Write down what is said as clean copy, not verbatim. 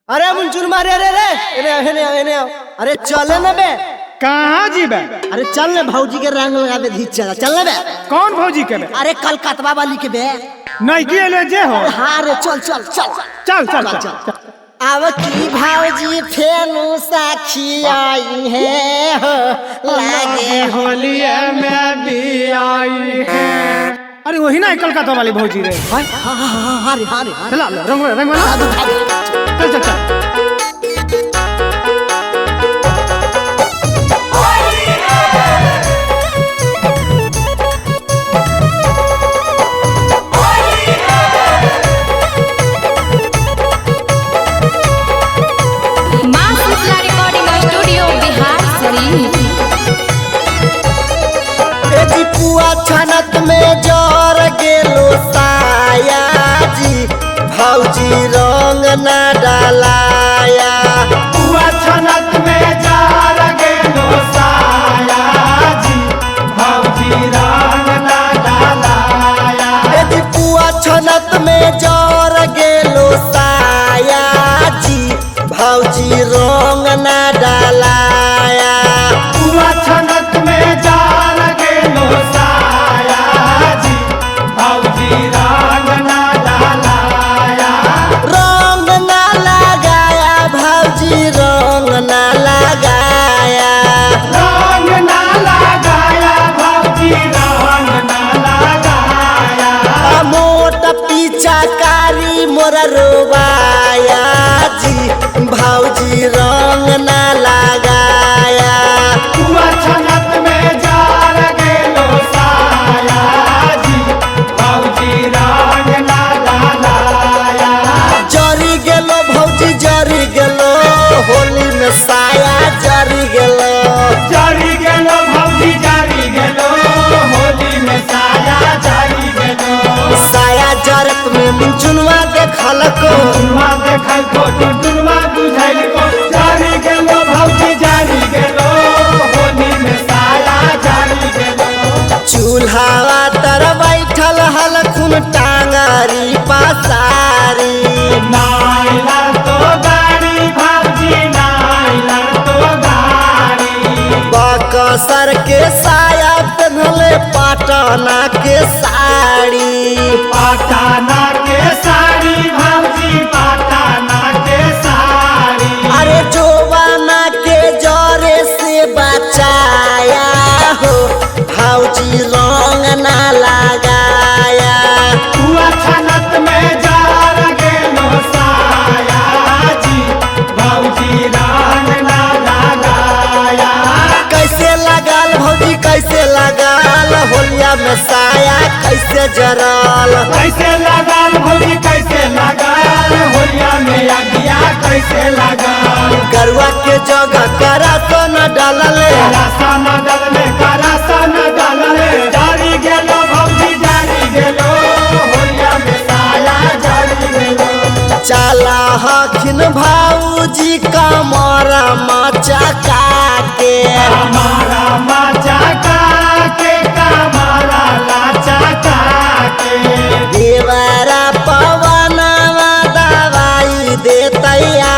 अरे मुंचुर मारे रे रे एने आओ अरे चले न बे कहाँ जी बे? अरे चल न भौजी के रंग लगावे धी चल न बे। कौन भौजी के बे? अरे कलकत्ता वाली के बे। नहीं की ले जे हो। हाँ रे चल चल चल चल चल चल, चल, चल। अब की भौजी फेनु साखी आई है हो लागे होलिया में भी आई है। अरे वही ना कलकत्ता वाली भौजी रे। हाँ रे चला रंग वाला चल चल चल। छनत में जर गेलो साया जी भौजी रंग न डालाया। पुआ छनत में जर गेलो साया जी भौजी रंग न डालाया। यदि पुआ छनत में जर गेलो साया जी भौजी रंग न डालाया। पुआ छनत में जर गेलो रोवाया जी भौजी रंग न लगाया। पुआ छनत में जार गेलो साया जी भौजी रंग न लगाया। जरी गेलो भौजी जरी गेलो होली में साया जरी गेलो। जरी गेलो भौजी जरी गेलो होली में साया जरी गेलो। साया जरत में मुंचुनवा देखल को टुनटुनवा बुझाइल को। जारी गेलो भौजी जारी गेलो होली में साया जारी गेलो। चूल्हावा तर बैठल हलखुन टांगरी पसारी। नाइला तो गाड़ी भौजी नाइला तो गाड़ी। बकसर के साया पहनले पटना के साड़ी। पटना के साड़ी भौजी पटना के साड़ी। अरे जोवाना के जरे से बचाया हो भौजी रंग न लगाया। पुआ छनत में जार गेलो साया जी भौजी रंग न लगाया। कैसे लगाल भौजी कैसे लगाल होलिया में साया कैसे जरल। कैसे लगाल भौजी कैसे लगाल होलिया में अगिया कैसे लगाल। गरुआ के जगह करा तो न डालले करासन डालले करासन डालले। जारी गेलो भौजी जारी गेलो होलिया में साया जारी गेलो। चला हखिन भौजी कमरा मचका के। हमारा मचका के कमरा लचका के। देवरा पवनवा दवाई देतैया